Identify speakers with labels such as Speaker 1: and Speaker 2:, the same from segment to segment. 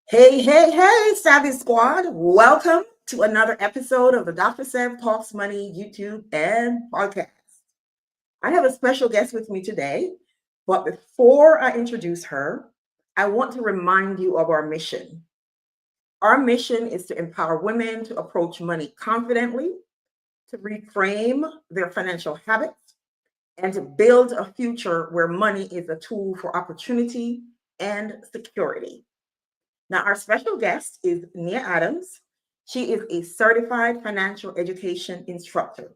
Speaker 1: Hey, hey, hey, Savvy Squad. Welcome to another episode of the Dr. Sav Talks Money YouTube and podcast. I have a special guest with me today, but before I introduce her, I want to remind you of our mission. Our mission is to empower women to approach money confidently, to reframe their financial habits, and to build a future where money is a tool for opportunity and security. Now, our special guest is Nia Adams. She is a certified financial education instructor.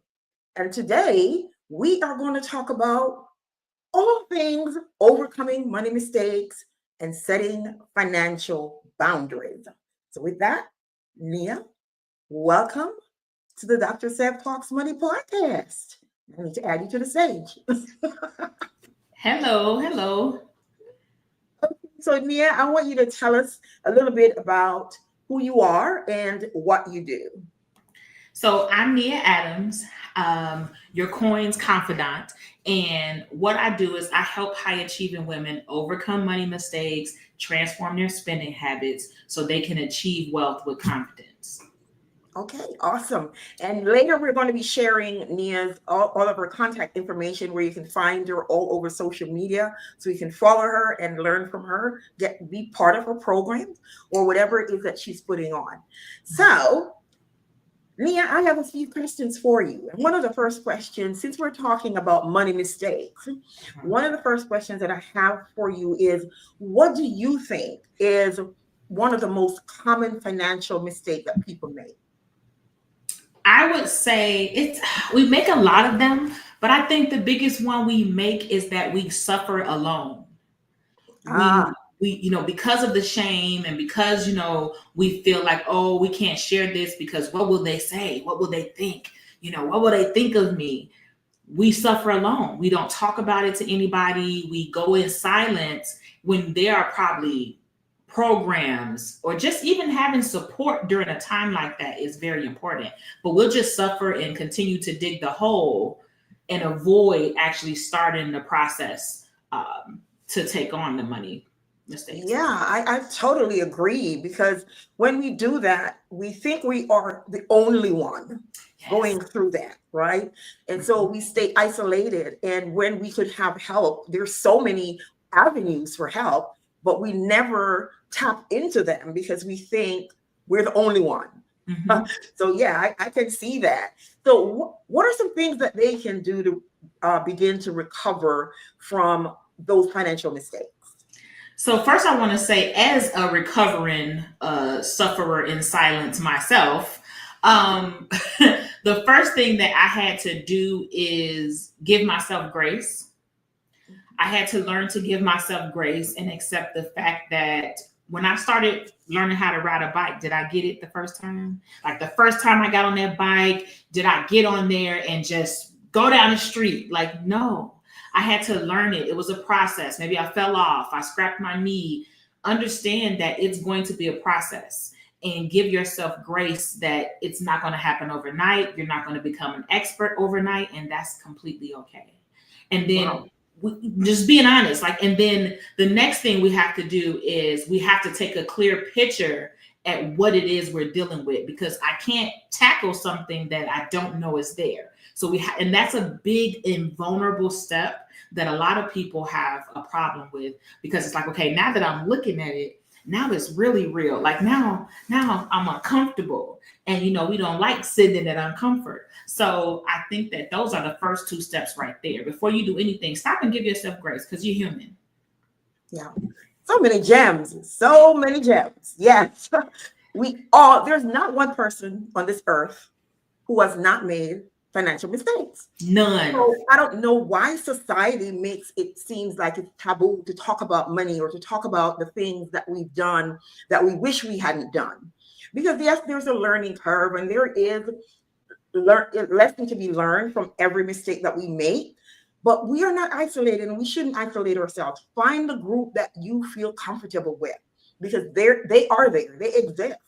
Speaker 1: And today we are going to talk about all things overcoming money mistakes and setting financial boundaries. So, with that, Nia, welcome to the Dr. Seb Talks Money podcast. I need to add you to the stage.
Speaker 2: Hello, hello.
Speaker 1: So, Nia, I want you to tell us a little bit about who you are and what you do.
Speaker 2: So I'm Nia Adams, your coins confidant. And what I do is I help high achieving women overcome money mistakes, transform their spending habits so they can achieve wealth with confidence.
Speaker 1: Okay, awesome. And later we're going to be sharing Nia's all of her contact information where you can find her all over social media. So you can follow her and learn from her, be part of her programs or whatever it is that she's putting on. So Nia, I have a few questions for you. And one of the first questions, since we're talking about money mistakes, one of the first questions that I have for you is what do you think is one of the most common financial mistakes that people make?
Speaker 2: I would say we make a lot of them, but I think the biggest one we make is that we suffer alone.
Speaker 1: Ah,
Speaker 2: We because of the shame and because we feel like, oh, we can't share this because what will they say, what will they think, what will they think of me? We suffer alone. We don't talk about it to anybody. We go in silence when there are probably programs or just even having support during a time like that is very important, but we'll just suffer and continue to dig the hole and avoid actually starting the process to take on the money mistakes.
Speaker 1: yeah, I totally agree because when we do that, we think we are the only one
Speaker 2: Yes.
Speaker 1: going through that, right? And so
Speaker 2: Mhm.
Speaker 1: we stay isolated. And when we could have help, there's so many avenues for help, but we never tap into them because we think we're the only one.
Speaker 2: Mhm.
Speaker 1: So yeah, I can see that. So what are some things that they can do to begin to recover from those financial mistakes?
Speaker 2: So first, I want to say, as a recovering sufferer in silence myself, um, the first thing that I had to do is give myself grace. I had to learn to give myself grace and accept the fact that when I started learning how to ride a bike, did I get it the first time? Like the first time I got on that bike, did I get on there and just go down the street? Like, no. I had to learn it. It was a process. Maybe I fell off, I scrapped my knee. Understand that it's going to be a process and give yourself grace that it's not going to happen overnight. You're not going to become an expert overnight, and that's completely okay. And then
Speaker 1: Wow.
Speaker 2: just being honest, like, and then the next thing we have to do is we have to take a clear picture at what it is we're dealing with, because I can't tackle something that I don't know is there. So and that's a big and vulnerable step that a lot of people have a problem with, because it's like, okay, now that I'm looking at it, now it's really real. Like now I'm uncomfortable, and we don't like sitting in that uncomfort. So I think that those are the first two steps right there. Before you do anything, stop and give yourself grace, because you're human.
Speaker 1: Yeah. So many gems. So many gems. Yes. There's not one person on this earth who has not made financial mistakes.
Speaker 2: None.
Speaker 1: So I don't know why society makes it seems like it's taboo to talk about money or to talk about the things that we've done that we wish we hadn't done. Because yes, there's a learning curve and there is lesson to be learned from every mistake that we make. But we are not isolated and we shouldn't isolate ourselves. Find the group that you feel comfortable with because they are there, they exist.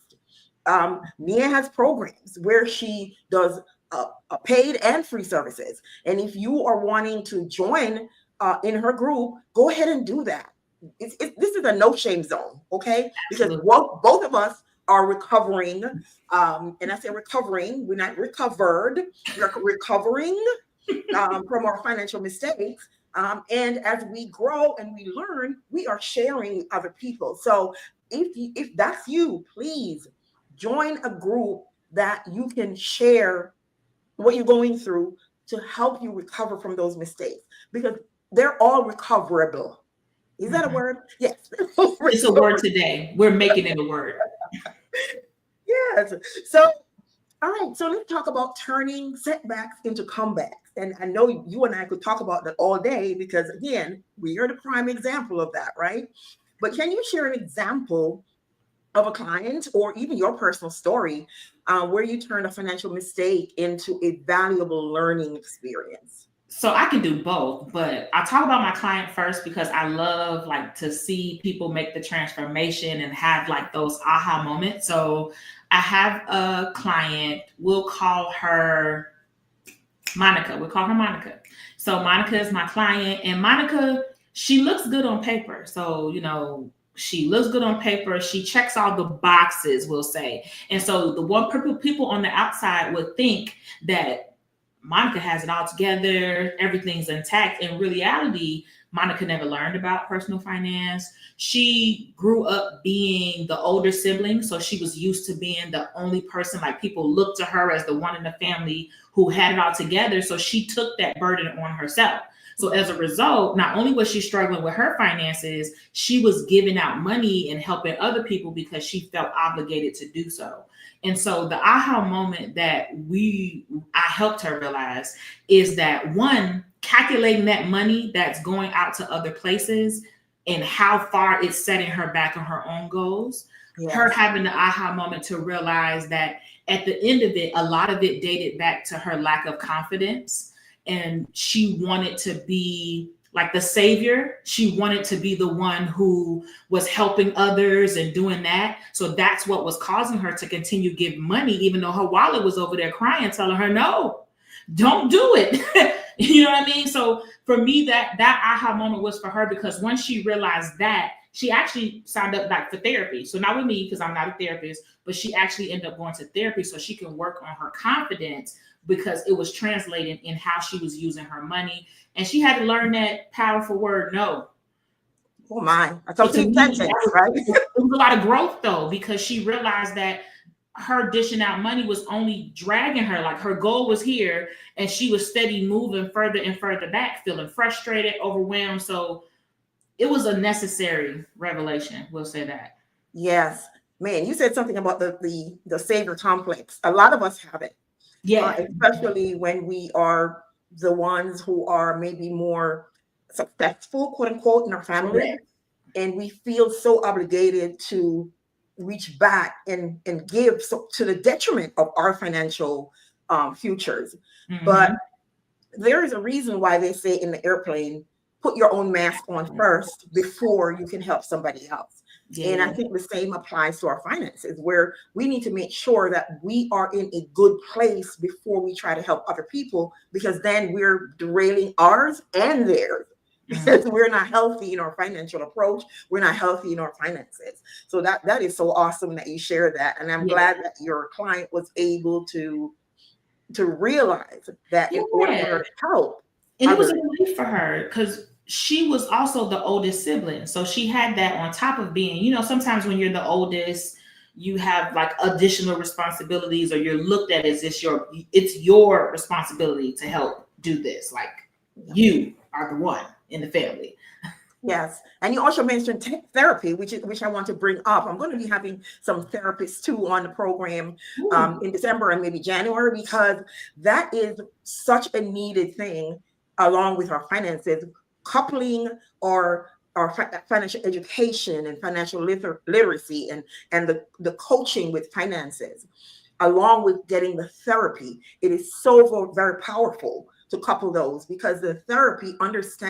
Speaker 1: Nia has programs where she does paid and free services. And if you are wanting to join in her group, go ahead and do that. this is a no shame zone, okay? Because
Speaker 2: Absolutely.
Speaker 1: both of us are recovering. And I say recovering, we're not recovered, we're recovering from our financial mistakes. And as we grow and we learn, we are sharing with other people. So if that's you, please join a group that you can share what you're going through to help you recover from those mistakes, because they're all recoverable. Is that a
Speaker 2: Mhm.
Speaker 1: word? Yes.
Speaker 2: It's a word today. We're making it a word.
Speaker 1: Yes. So, all right. So let's talk about turning setbacks into comebacks. And I know you and I could talk about that all day because, again, we are the prime example of that, right? But can you share an example of a client or even your personal story where you turned a financial mistake into a valuable learning experience?
Speaker 2: So I can do both, but I'll talk about my client first because I love like to see people make the transformation and have like those aha moments. So I have a client, we'll call her Monica. We'll call her Monica. So Monica is my client, and Monica, she looks good on paper. So, she looks good on paper. She checks all the boxes, we'll say. And so the one people on the outside would think that Monica has it all together, everything's intact. In reality, Monica never learned about personal finance. She grew up being the older sibling, so she was used to being the only person, like people looked to her as the one in the family who had it all together. So she took that burden on herself. So as a result, not only was she struggling with her finances, she was giving out money and helping other people because she felt obligated to do so. And so the aha moment that I helped her realize is that, one, calculating that money that's going out to other places and how far it's setting her back on her own goals.
Speaker 1: Yes.
Speaker 2: Her having the aha moment to realize that at the end of it, a lot of it dated back to her lack of confidence. And she wanted to be like the savior. She wanted to be the one who was helping others and doing that. So that's what was causing her to continue giving money, even though her wallet was over there crying, telling her, no, don't do it. You know what I mean? So for me, that aha moment was for her, because once she realized that, she actually signed up like for therapy. So not with me, because I'm not a therapist, but she actually ended up going to therapy so she can work on her confidence, because it was translating in how she was using her money. And she had to learn that powerful word, no.
Speaker 1: Oh my, a
Speaker 2: So to
Speaker 1: complete
Speaker 2: me,
Speaker 1: sentence, right?
Speaker 2: it was a lot of growth though, because she realized that her dishing out money was only dragging her. Like her goal was here and she was steady moving further and further back, feeling frustrated, overwhelmed. So it was a necessary revelation. We'll say that.
Speaker 1: Yes. Man, you said something about the savior complex. A lot of us have it.
Speaker 2: Yeah.
Speaker 1: Especially when we are the ones who are maybe more successful, quote unquote, in our family.
Speaker 2: Correct.
Speaker 1: And we feel so obligated to reach back and give, so, to the detriment of our financial futures.
Speaker 2: Mm-hmm.
Speaker 1: But there is a reason why they say in the airplane, put your own mask on first before you can help somebody else.
Speaker 2: Yeah.
Speaker 1: And I think the same applies to our finances, where we need to make sure that we are in a good place before we try to help other people, because then we're derailing ours and theirs. Because we're not healthy in our financial approach, we're not healthy in our finances. So that is so awesome that you share that, and I'm glad that your client was able to realize that in order for her to help
Speaker 2: and
Speaker 1: others.
Speaker 2: it was a relief for her because she was also the oldest sibling. So she had that on top of being, sometimes when you're the oldest, you have like additional responsibilities, or you're looked at as it's your responsibility to help do this. Like you are the one in the family.
Speaker 1: Yes. And you also mentioned therapy, which I want to bring up. I'm going to be having some therapists too on the program in December and maybe January, because that is such a needed thing along with our finances, coupling our financial education and financial literacy and the coaching with finances, along with getting the therapy. It is so very powerful to couple those, because the therapy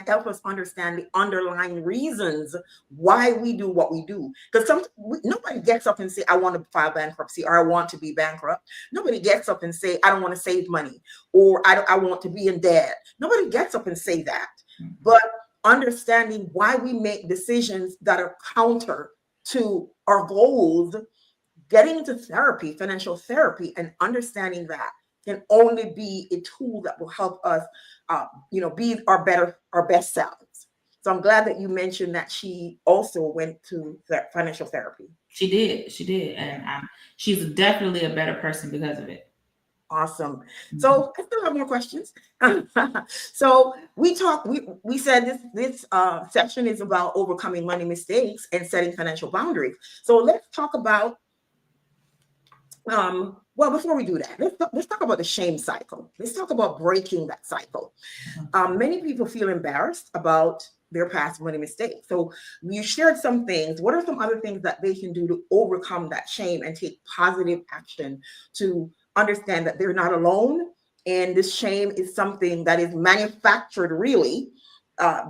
Speaker 1: help us understand the underlying reasons why we do what we do. Because nobody gets up and say, I want to file bankruptcy, or I want to be bankrupt. Nobody gets up and say, I don't want to save money, or I want to be in debt. Nobody gets up and say that. But understanding why we make decisions that are counter to our goals, getting into therapy, financial therapy, and understanding that can only be a tool that will help us, be our best selves. So I'm glad that you mentioned that she also went to financial therapy.
Speaker 2: She did, and she's definitely a better person because of it.
Speaker 1: Awesome. So I still have more questions. So we said this section is about overcoming money mistakes and setting financial boundaries. So let's talk about well, before we do that, let's talk about the shame cycle. Let's talk about breaking that cycle. Many people feel embarrassed about their past money mistakes. So you shared some things. What are some other things that they can do to overcome that shame and take positive action to understand that they're not alone? And this shame is something that is manufactured, really,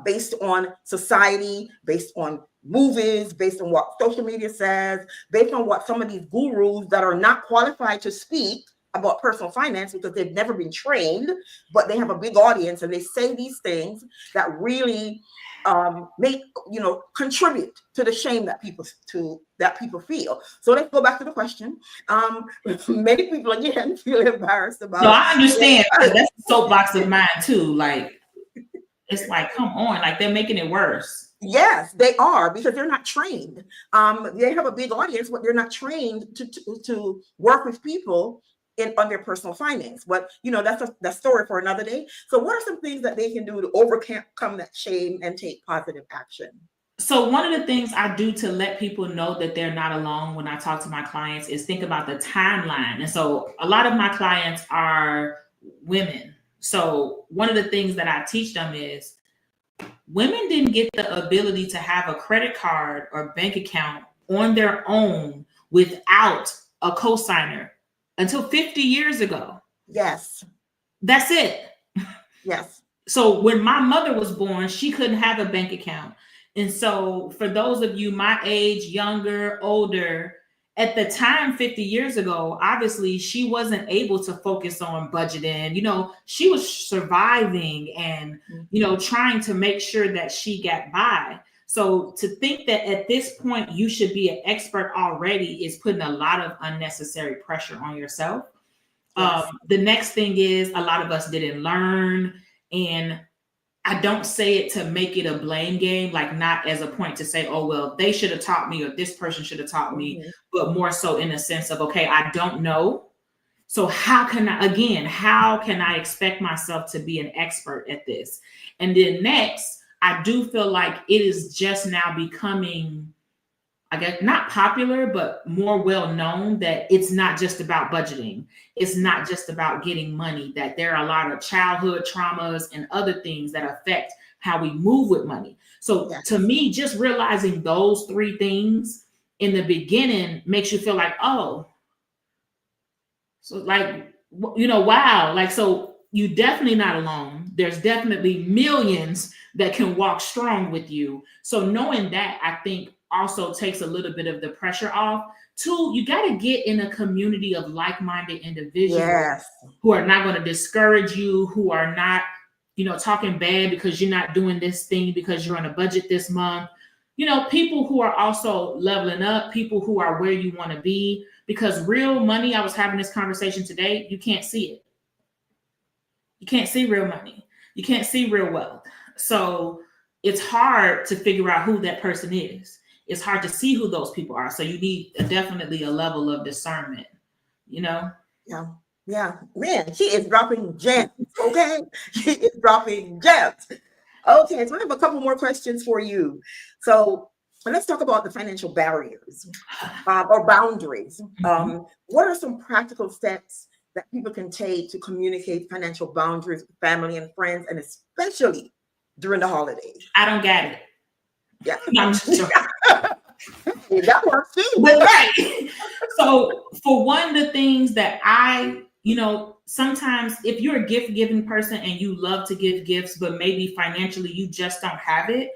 Speaker 1: based on society, based on movies, based on what social media says, based on what some of these gurus that are not qualified to speak about personal finance because they've never been trained, but they have a big audience and they say these things that really contribute to the shame that people feel. So let's go back to the question. Many people again feel embarrassed about.
Speaker 2: No, I understand. That's the soapbox of mine too. Like, it's like, come on, like they're making it worse.
Speaker 1: Yes, they are, because they're not trained. They have a big audience, but they're not trained to work with people on their personal finance. But that's a story for another day. So what are some things that they can do to overcome that shame and take positive action?
Speaker 2: So one of the things I do to let people know that they're not alone when I talk to my clients is think about the timeline. And so a lot of my clients are women. So one of the things that I teach them is women didn't get the ability to have a credit card or bank account on their own without a cosigner until 50 years ago.
Speaker 1: Yes.
Speaker 2: That's it.
Speaker 1: Yes.
Speaker 2: So when my mother was born, she couldn't have a bank account. And so for those of you my age, younger, older, at the time 50 years ago, obviously she wasn't able to focus on budgeting. She was surviving and, trying to make sure that she got by. So to think that at this point you should be an expert already is putting a lot of unnecessary pressure on yourself. Yes. The next thing is a lot of us didn't learn, and I don't say it to make it a blame game, like not as a point to say, oh, well, they should have taught me or this person should have taught me, but more so in the sense of, okay, I don't know. So how can I expect myself to be an expert at this? And then next, I do feel like it is just now becoming, I guess, not popular, but more well known that it's not just about budgeting. It's not just about getting money, that there are a lot of childhood traumas and other things that affect how we move with money. So to me, just realizing those three things in the beginning makes you feel like, oh, so like, wow. Like, so you definitely not alone. There's definitely millions that can walk strong with you. So knowing that, I think, also takes a little bit of the pressure off. Two, you got to get in a community of like-minded individuals who are not going to discourage you, who are not, talking bad because you're not doing this thing because you're on a budget this month. People who are also leveling up, people who are where you want to be, because real money, I was having this conversation today, you can't see it. You can't see real money. You can't see real wealth. So it's hard to figure out who that person is. It's hard to see who those people are. So you need definitely a level of discernment, Yeah.
Speaker 1: Yeah. Man, she is dropping gems. Okay. She is dropping gems. Okay. So I have a couple more questions for you. So let's talk about the financial barriers or boundaries. What are some practical steps that people can take to communicate financial boundaries with family and friends, and especially during the holidays?
Speaker 2: I don't get it.
Speaker 1: Yeah.
Speaker 2: No, I'm just joking.
Speaker 1: That works too.
Speaker 2: But right. So for one, the things that sometimes if you're a gift giving person and you love to give gifts, but maybe financially you just don't have it,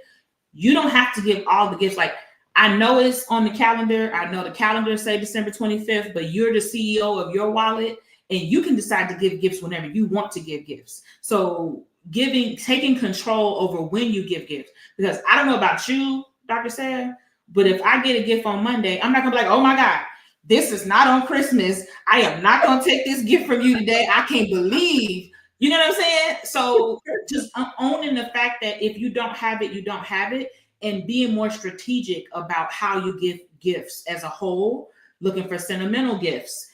Speaker 2: you don't have to give all the gifts. Like, I know it's on the calendar. I know the calendar say December 25th, but you're the CEO of your wallet and you can decide to give gifts whenever you want to give gifts. So taking control over when you give gifts. Because I don't know about you, Dr. Sam, but if I get a gift on Monday, I'm not gonna be like, oh my God, this is not on Christmas. I am not gonna take this gift from you today. I can't believe, you know what I'm saying? So just owning the fact that if you don't have it, you don't have it, and being more strategic about how you give gifts as a whole, looking for sentimental gifts,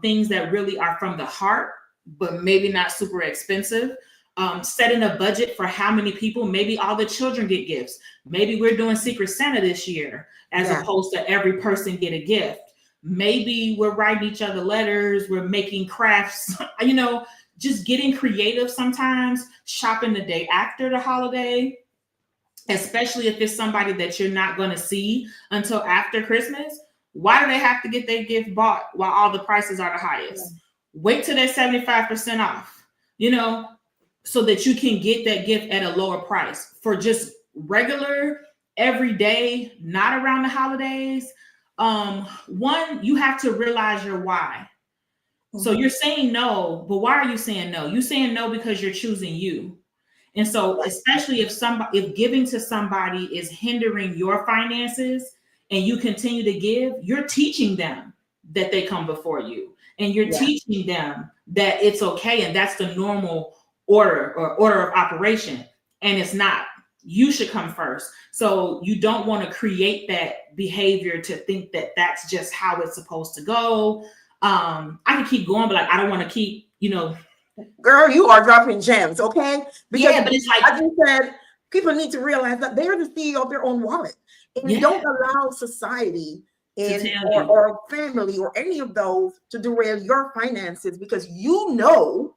Speaker 2: things that really are from the heart, but maybe not super expensive. Setting a budget for how many people, maybe all the children get gifts. Maybe we're doing Secret Santa this year, as opposed to every person get a gift. Maybe we're writing each other letters, we're making crafts, just getting creative sometimes, shopping the day after the holiday, especially if it's somebody that you're not going to see until after Christmas. Why do they have to get their gift bought while all the prices are the highest? Wait till they're 75% off, so that you can get that gift at a lower price for just regular, everyday, not around the holidays. One, you have to realize your why. So you're saying no, but why are you saying no? You're saying no because you're choosing you. And so, especially if giving to somebody is hindering your finances and you continue to give, you're teaching them that they come before you, and you're teaching them that it's okay. And that's the normal order of operation. And it's not. You should come first. So you don't want to create that behavior to think that that's just how it's supposed to go. I can keep going, but I don't want to keep,
Speaker 1: Girl, you are dropping gems, okay? Because
Speaker 2: but it's like,
Speaker 1: as you said, people need to realize that they're the CEO of their own wallet. And you don't allow society or family or any of those to derail your finances, because you know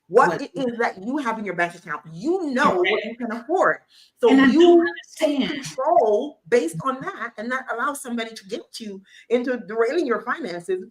Speaker 1: what it is that you have in your bank account. You know what you can afford. So you take control based on that, and not allow somebody to get you into derailing your finances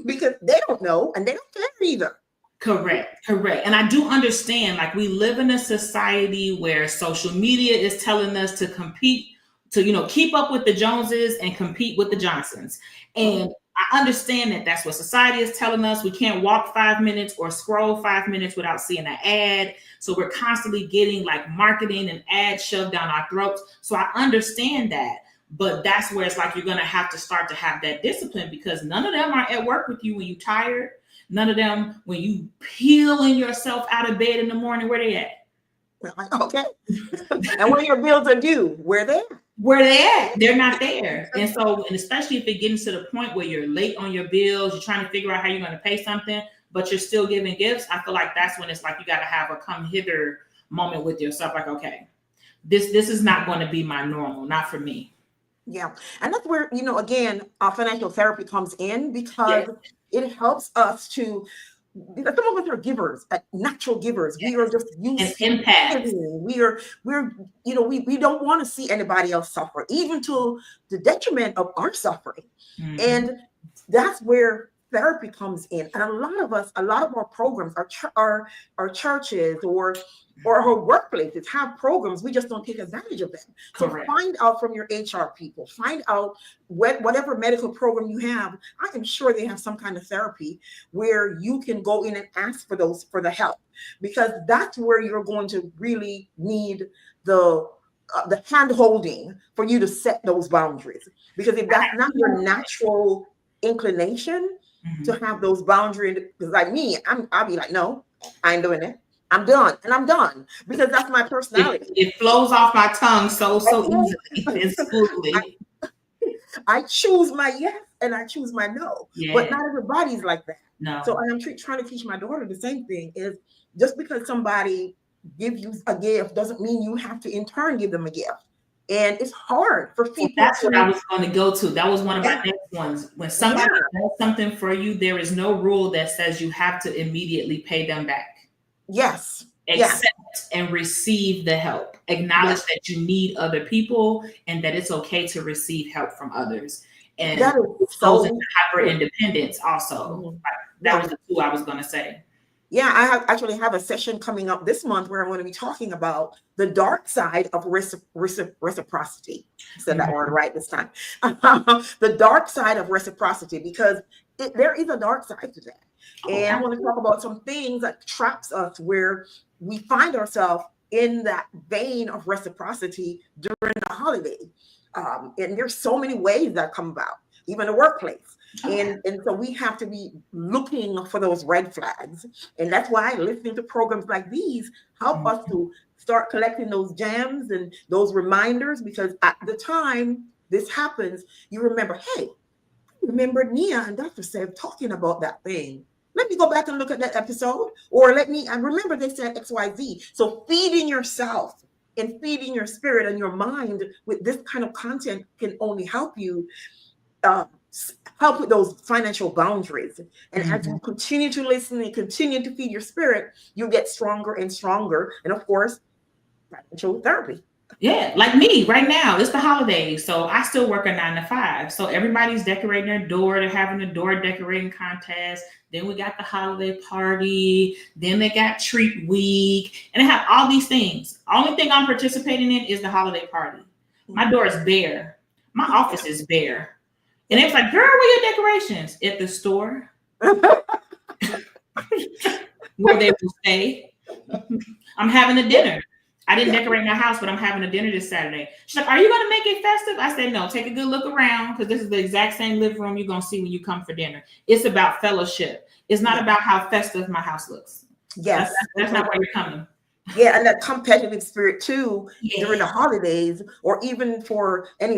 Speaker 1: because they don't know and they don't care either.
Speaker 2: Correct. And I do understand, like, we live in a society where social media is telling us to compete, to, keep up with the Joneses and compete with the Johnsons. And I understand that that's what society is telling us. We can't walk 5 minutes or scroll 5 minutes without seeing an ad. So we're constantly getting like marketing and ads shoved down our throats. So I understand that. But that's where it's like you're going to have to start to have that discipline, because none of them are at work with you when you're tired. None of them when you peeling yourself out of bed in the morning. Where they at?
Speaker 1: Okay. And when your bills are due, where they at?
Speaker 2: Where they at? They're not there. And so, and especially if it gets to the point where you're late on your bills, you're trying to figure out how you're going to pay something, but you're still giving gifts. I feel like that's when it's like you got to have a come hither moment with yourself. Like, okay, this is not going to be my normal, not for me.
Speaker 1: Yeah. And that's where, again, financial therapy comes in, because it helps us to, some of us are givers, natural givers. We are just used to giving. We don't want to see anybody else suffer, even to the detriment of our suffering. And that's where therapy comes in. And a lot of our programs, our churches or our workplaces have programs. We just don't take advantage of them.
Speaker 2: Correct.
Speaker 1: So find out from your HR people, find out whatever medical program you have. I am sure they have some kind of therapy where you can go in and ask for the help, because that's where you're going to really need the hand holding for you to set those boundaries. Because if that's not your natural inclination to have those boundaries, because like me, I'll be like, no, I ain't doing it. I'm done, and I'm done, because that's my personality.
Speaker 2: It flows off my tongue so easily and smoothly.
Speaker 1: I choose my yes and I choose my no, but not everybody's like that.
Speaker 2: No.
Speaker 1: So I'm trying to teach my daughter the same thing: is just because somebody gives you a gift doesn't mean you have to in turn give them a gift. And it's hard for people.
Speaker 2: That's what I was going to go to. That was one of my next ones. When somebody does something for you, there is no rule that says you have to immediately pay them back.
Speaker 1: Yes.
Speaker 2: Accept and receive the help. Acknowledge that you need other people and that it's okay to receive help from others. And that goes into hyper independence also. That was the two I was going to say.
Speaker 1: Yeah, I actually have a session coming up this month where I'm going to be talking about the dark side of reciprocity. I said that word right this time. The dark side of reciprocity, because there is a dark side to that. And I want to talk about some things that traps us, where we find ourselves in that vein of reciprocity during the holiday. And there's so many ways that come about, even the workplace. And so we have to be looking for those red flags. And that's why listening to programs like these help us to start collecting those gems and those reminders, because at the time this happens, you remember, hey, remember Nia and Dr. Sev talking about that thing. Let me go back and look at that episode. Or I remember they said XYZ. So feeding yourself and feeding your spirit and your mind with this kind of content can only help you help with those financial boundaries. And as you continue to listen and continue to feed your spirit, you get stronger and stronger. And of course, financial therapy.
Speaker 2: Yeah, like me right now, it's the holidays. So I still work a 9 to 5. So everybody's decorating their door. They're having a door decorating contest. Then we got the holiday party. Then they got treat week. And they have all these things. Only thing I'm participating in is the holiday party. My door is bare. My office is bare. And it was like, girl, where your decorations? At the store. Where they will stay. I'm having a dinner. I didn't decorate my house, but I'm having a dinner this Saturday. She's like, are you going to make it festive? I said, no, take a good look around, because this is the exact same living room you're going to see when you come for dinner. It's about fellowship. It's not about how festive my house looks.
Speaker 1: Yes.
Speaker 2: That's not where you're coming.
Speaker 1: Yeah, and that competitive spirit too during the holidays, or even for any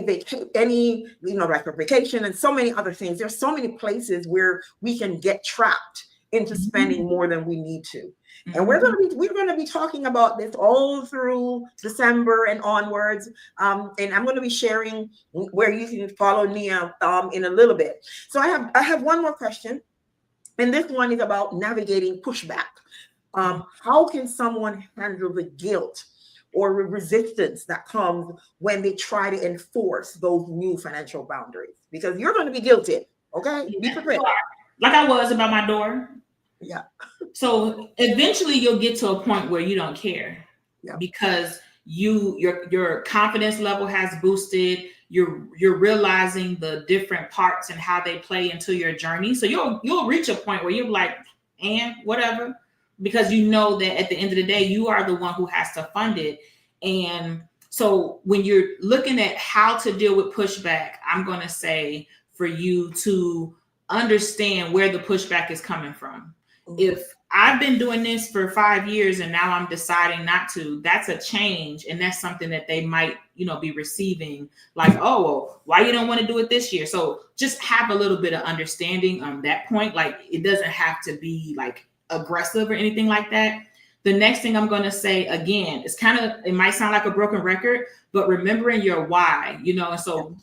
Speaker 1: like a vacation and so many other things. There's so many places where we can get trapped into spending more than we need to. And we're going to be talking about this all through December and onwards. And I'm going to be sharing where you can follow Nia in a little bit. So I have one more question, and this one is about navigating pushback. How can someone handle the guilt or resistance that comes when they try to enforce those new financial boundaries? Because you're going to be guilty. Okay, be prepared.
Speaker 2: Like I was about my door.
Speaker 1: Yeah.
Speaker 2: So eventually you'll get to a point where you don't care, because your confidence level has boosted. You're realizing the different parts and how they play into your journey. So you'll reach a point where you're like, and whatever, because you know that at the end of the day, you are the one who has to fund it. And so when you're looking at how to deal with pushback, I'm going to say for you to understand where the pushback is coming from. If I've been doing this for 5 years and now I'm deciding not to, that's a change. And that's something that they might, be receiving, like, oh, well, why you don't want to do it this year? So just have a little bit of understanding on that point. Like, it doesn't have to be like aggressive or anything like that. The next thing I'm going to say, again, it might sound like a broken record, but remembering your why, and so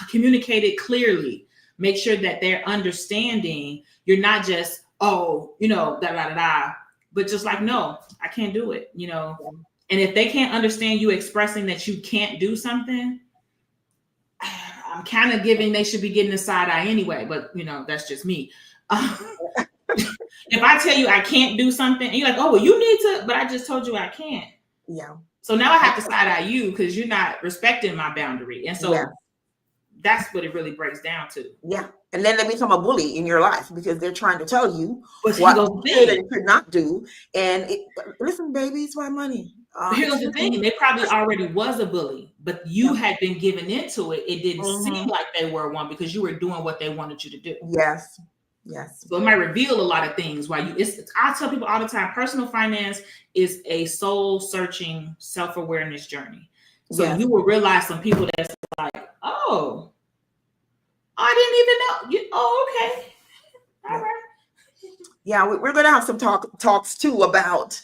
Speaker 2: communicate it clearly. Make sure that they're understanding. You're not just, but just like, no, I can't do it, And if they can't understand you expressing that you can't do something, I'm kind of they should be getting a side eye anyway, but that's just me. If I tell you I can't do something and you're like, oh, well, you need to, but I just told you I can't.
Speaker 1: Yeah.
Speaker 2: So now I have to side eye you because you're not respecting my boundary. And so that's what it really breaks down to.
Speaker 1: Yeah. And then they become a bully in your life because they're trying to tell you what you could not do. And listen, baby, it's my money.
Speaker 2: Here's the thing. They probably already was a bully, but you had been given into it. It didn't seem like they were one because you were doing what they wanted you to do.
Speaker 1: Yes.
Speaker 2: So it might reveal a lot of things. I tell people all the time, personal finance is a soul searching, self-awareness journey. So you will realize some people that's like, oh, I didn't even know. Okay. All right.
Speaker 1: Yeah, we're going to have some talks too about,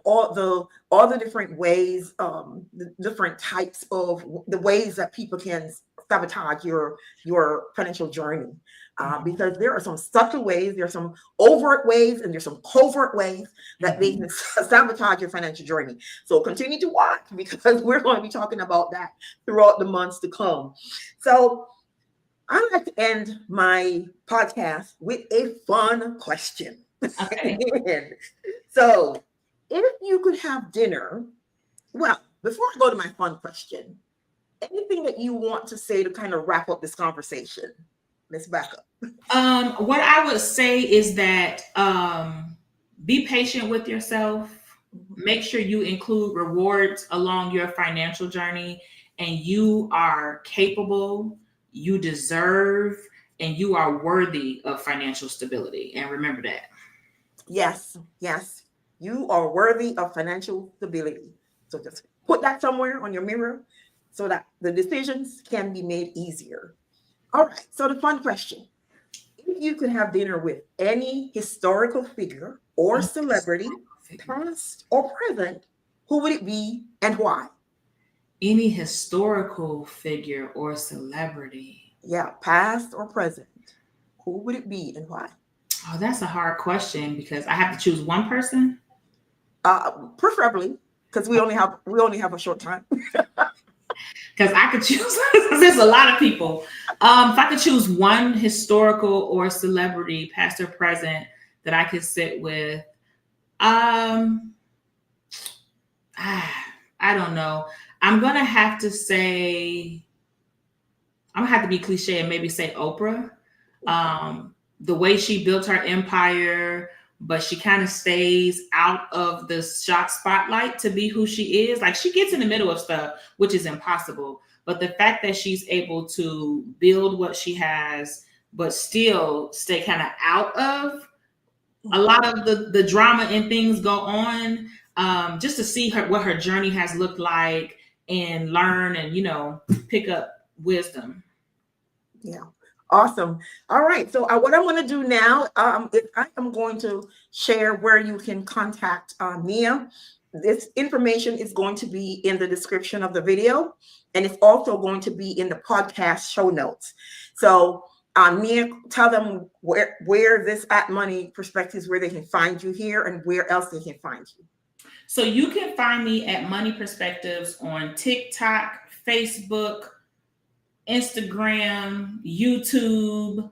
Speaker 1: all the different ways, the different types of the ways that people can sabotage your financial journey. Because there are some subtle ways, there are some overt ways, and there's some covert ways that they can sabotage your financial journey. So continue to watch, because we're going to be talking about that throughout the months to come. So I like to end my podcast with a fun question.
Speaker 2: Okay.
Speaker 1: So if you could have dinner, well, before I go to my fun question, anything that you want to say to kind of wrap up this conversation, Miss Becca?
Speaker 2: What I would say is that be patient with yourself.
Speaker 1: Mhm.
Speaker 2: Make sure you include rewards along your financial journey, and you are capable, you deserve, and you are worthy of financial stability. And remember that.
Speaker 1: Yes, yes. You are worthy of financial stability. So just put that somewhere on your mirror so that the decisions can be made easier. All right. So the fun question. If you could have dinner with any historical figure or celebrity, past or present, who would it be and why?
Speaker 2: Any historical figure or celebrity?
Speaker 1: Yeah, past or present. Who would it be and why?
Speaker 2: Oh, that's a hard question because I have to choose one person.
Speaker 1: Preferably, because we only have a short time.
Speaker 2: Because I could choose. There's a lot of people. If I could choose one historical or celebrity, past or present, that I could sit with, um, I don't know. I'm gonna have to say I'm gonna have to be cliche and maybe say Oprah. The way she built her empire, but she kind of stays out of the shot spotlight to be who she is. Like she gets in the middle of stuff, which is impossible. But the fact that she's able to build what she has, but still stay kind of out of a lot of the drama and things go on, just to see her what her journey has looked like and learn and pick up wisdom.
Speaker 1: Yeah. Awesome. All right. So what I'm going to do now is I am going to share where you can contact Nia. This information is going to be in the description of the video, and it's also going to be in the podcast show notes. So Nia, tell them where this at Money Perspectives, where they can find you here, and where else they can find you.
Speaker 2: So you can find me at Money Perspectives on TikTok, Facebook, Instagram, YouTube,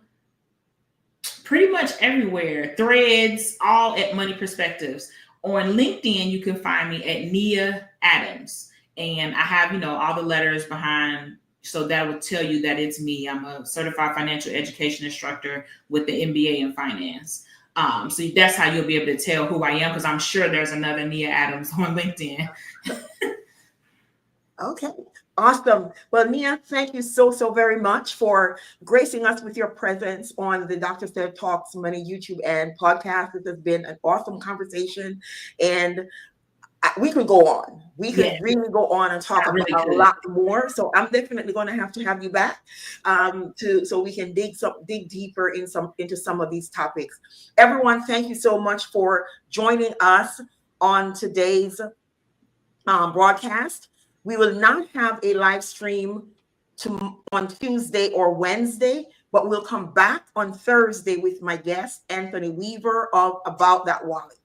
Speaker 2: pretty much everywhere. Threads, all at Money Perspectives. On LinkedIn, you can find me at Nia Adams. And I have, all the letters behind, so that would tell you that it's me. I'm a certified financial education instructor with the MBA in finance. So that's how you'll be able to tell who I am, because I'm sure there's another Nia Adams on LinkedIn.
Speaker 1: Okay. Awesome. Well, Nia, thank you so very much for gracing us with your presence on the Dr. Said Talks Money YouTube and podcast. This has been an awesome conversation, and we could go on. We could really go on and talk about a lot more. So I'm definitely going to have you back so we can dig deeper into some of these topics. Everyone, thank you so much for joining us on today's broadcast. We will not have a live stream on Tuesday or Wednesday, but we'll come back on Thursday with my guest, Anthony Weaver of About That Wallet.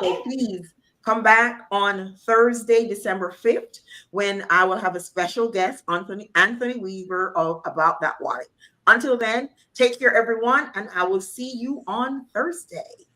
Speaker 1: So please come back on Thursday, December 5th, when I will have a special guest, Anthony Weaver of About That Wallet. Until then, take care, everyone, and I will see you on Thursday.